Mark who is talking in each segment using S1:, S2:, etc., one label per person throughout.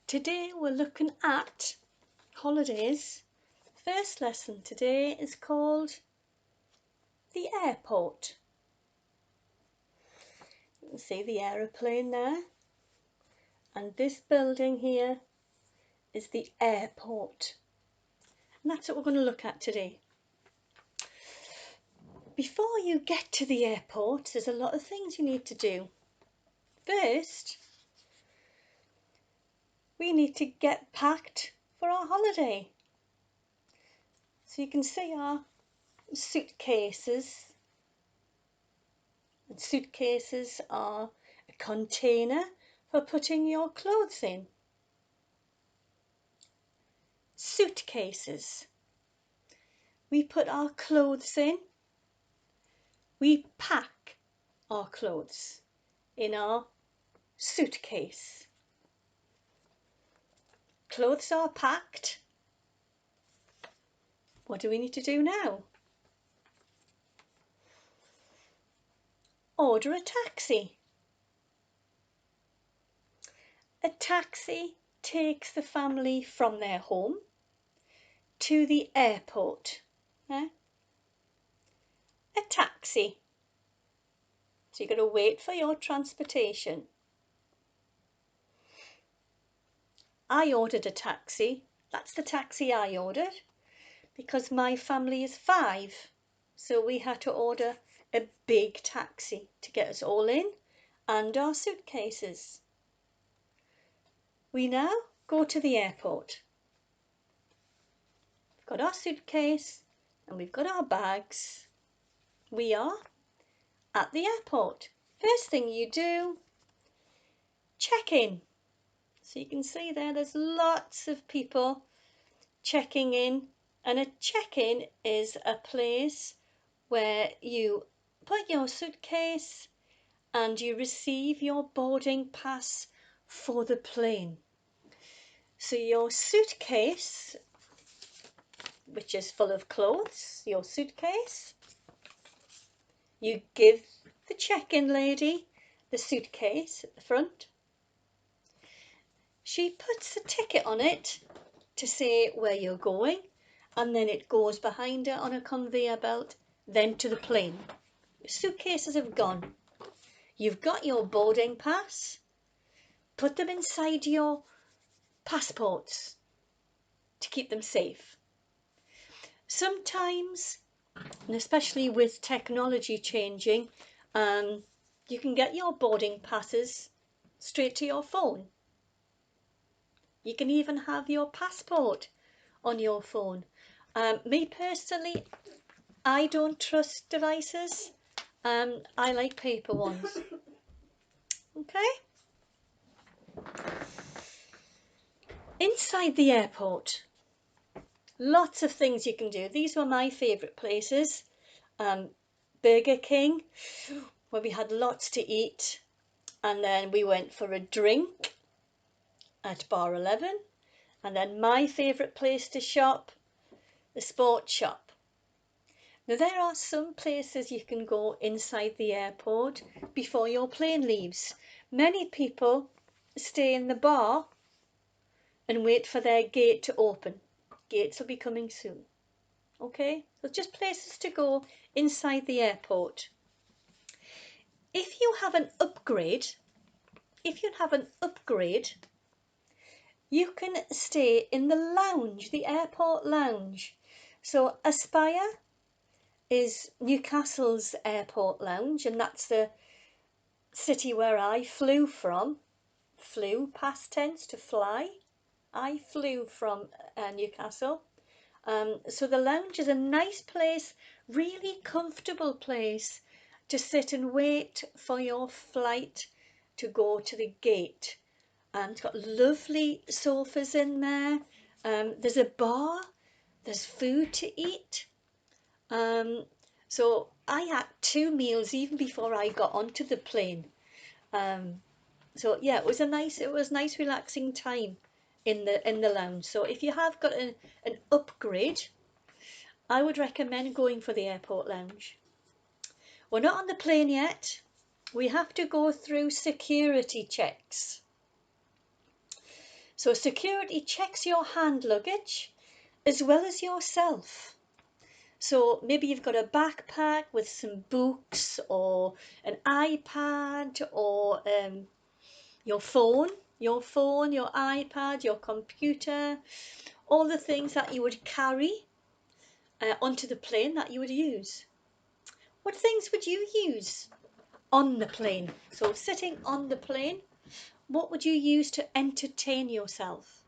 S1: Today we're looking at holidays. First lesson today is called the airport. You can see the aeroplane there, and this building here is the airport, and that's what we're going to look at today. Before you get to the airport, there's a lot of things you need to do. First, we need to get packed for our holiday. So you can see our suitcases. And suitcases are a container for putting your clothes in. Suitcases. We put our clothes in. We pack our clothes in our suitcase. Clothes are packed. What do we need to do now? Order a taxi. A taxi takes the family from their home to the airport. A taxi. So you've got to wait for your transportation. I ordered a taxi. That's the taxi I ordered because my family is 5. So we had to order a big taxi to get us all in and our suitcases. We now go to the airport. We've got our suitcase and we've got our bags. We are at the airport. First thing you do, check in. So you can see there's lots of people checking in, and a check-in is a place where you put your suitcase and you receive your boarding pass for the plane. So your suitcase, which is full of clothes, your suitcase, you give the check-in lady the suitcase at the front. She puts a ticket on it to say where you're going, and then it goes behind her on a conveyor belt, then to the plane. Your suitcases have gone. You've got your boarding pass. Put them inside your passports to keep them safe. Sometimes, and especially with technology changing, you can get your boarding passes straight to your phone. You can even have your passport on your phone. Me personally, I don't trust devices. I like paper ones. Okay? Inside the airport, lots of things you can do. These were my favourite places. Burger King, where we had lots to eat. And then we went for a drink at Bar 11. And then my favourite place to shop, the sports shop. Now there are some places you can go inside the airport before your plane leaves. Many people stay in the bar and wait for their gate to open. Gates will be coming soon. Okay, so just places to go inside the airport. If you have an upgrade, you can stay in the lounge, the airport lounge. So Aspire is Newcastle's airport lounge, and that's the city where I flew from. Flew, past tense, to fly. I flew from Newcastle. So the lounge is a nice place, really comfortable place to sit and wait for your flight to go to the gate. It's got lovely sofas in there. There's a bar, there's food to eat. So I had 2 meals even before I got onto the plane. So yeah, it was nice relaxing time in the lounge. So if you have got an upgrade, I would recommend going for the airport lounge. We're not on the plane yet. We have to go through security checks. So security checks your hand luggage as well as yourself. So maybe you've got a backpack with some books or an iPad or your phone, your iPad, your computer, all the things that you would carry onto the plane that you would use. What things would you use on the plane? So sitting on the plane, what would you use to entertain yourself?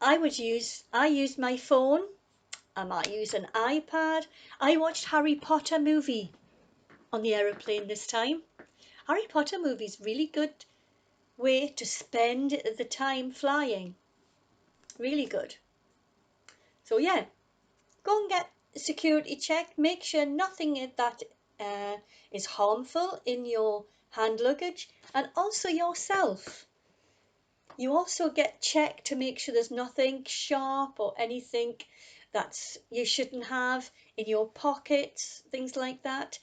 S1: I used my phone. I might use an iPad. I watched Harry Potter movie on the aeroplane this time. Harry Potter movie's really good way to spend the time flying. Really good. So yeah, go and get a security check. Make sure nothing that is harmful in your hand luggage, and also yourself. You also get checked to make sure there's nothing sharp or anything that you shouldn't have in your pockets, things like that.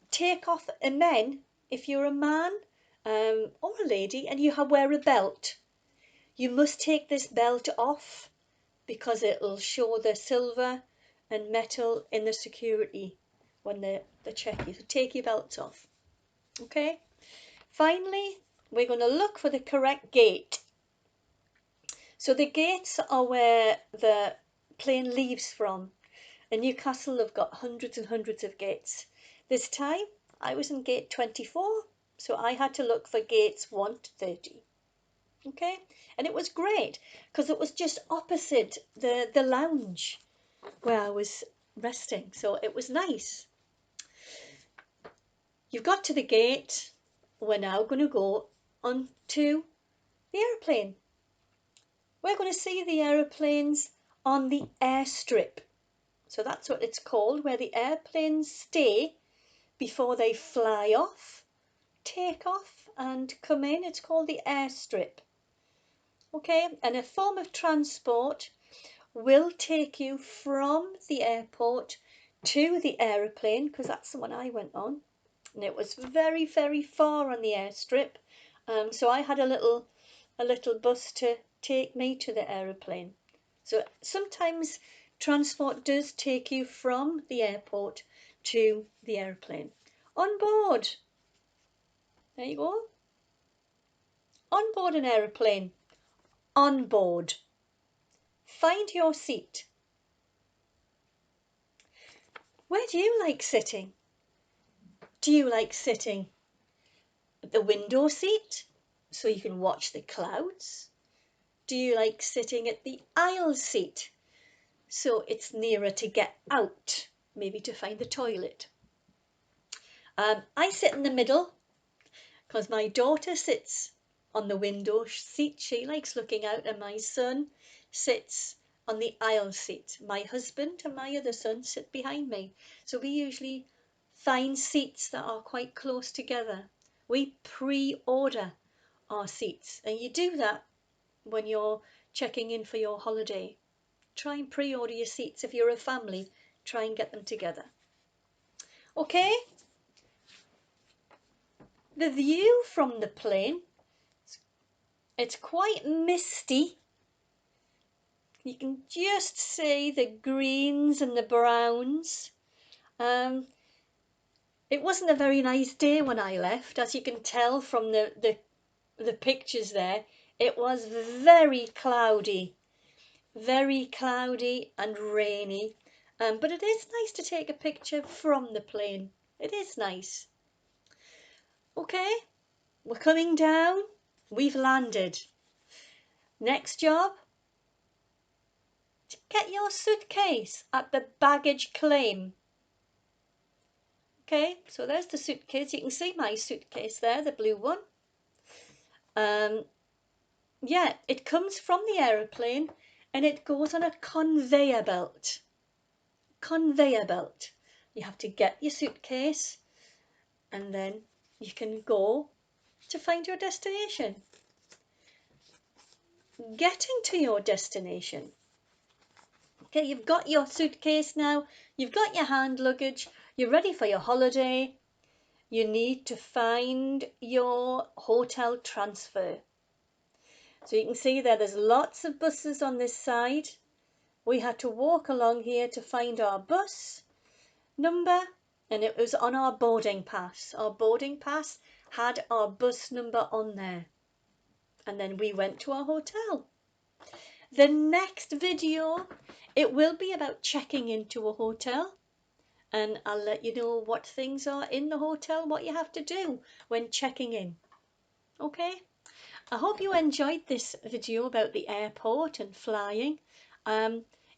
S1: Take off, and then if you're a man or a lady and you wear a belt, you must take this belt off because it'll show the silver and metal in the security when they check you. So take your belts off. Okay. Finally, we're going to look for the correct gate. So the gates are where the plane leaves from. In Newcastle, they've got hundreds and hundreds of gates. This time, I was in gate 24, so I had to look for gates 1 to 30. Okay, and it was great because it was just opposite the lounge where I was resting, so it was nice. You've got to the gate. We're now going to go onto the aeroplane. We're going to see the aeroplanes on the airstrip. So that's what it's called, where the airplanes stay before they fly off, take off and come in. It's called the airstrip. Okay, and a form of transport will take you from the airport to the aeroplane, because that's the one I went on, and it was very, very far on the airstrip. So I had a little bus to take me to the aeroplane. So sometimes transport does take you from the airport to the aeroplane. On board. There you go. On board an aeroplane. On board. Find your seat. Where do you like sitting? Do you like sitting at the window seat so you can watch the clouds? Do you like sitting at the aisle seat so it's nearer to get out, maybe to find the toilet? I sit in the middle because my daughter sits on the window seat. She likes looking out, and my son sits on the aisle seat. My husband and my other son sit behind me. So we usually find seats that are quite close together. We pre-order our seats, and you do that when you're checking in for your holiday. Try and pre-order your seats. If you're a family, try and get them together. Okay, the view from the plane, it's quite misty. You can just see the greens and the browns. It wasn't a very nice day when I left, as you can tell from the pictures there. It was very cloudy and rainy. But it is nice to take a picture from the plane. It is nice. Okay, we're coming down. We've landed. Next job, to get your suitcase at the baggage claim. Okay, so there's the suitcase. You can see my suitcase there, the blue one. Yeah, it comes from the aeroplane and it goes on a conveyor belt. Conveyor belt. You have to get your suitcase and then you can go to find your destination. Getting to your destination. Okay, you've got your suitcase now, you've got your hand luggage, you're ready for your holiday. you need to find your hotel transfer. So you can see there's lots of buses on this side. We had to walk along here to find our bus number, and it was on our boarding pass. Our boarding pass had our bus number on there. And then we went to our hotel. The next video, it will be about checking into a hotel, and I'll let you know what things are in the hotel, what you have to do when checking in. Okay, I hope you enjoyed this video about the airport and flying.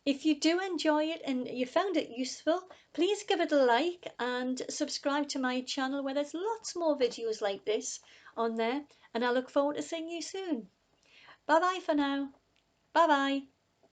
S1: If you do enjoy it and you found it useful, please give it a like and subscribe to my channel, where there's lots more videos like this on there, and I look forward to seeing you soon. Bye bye for now. Bye bye.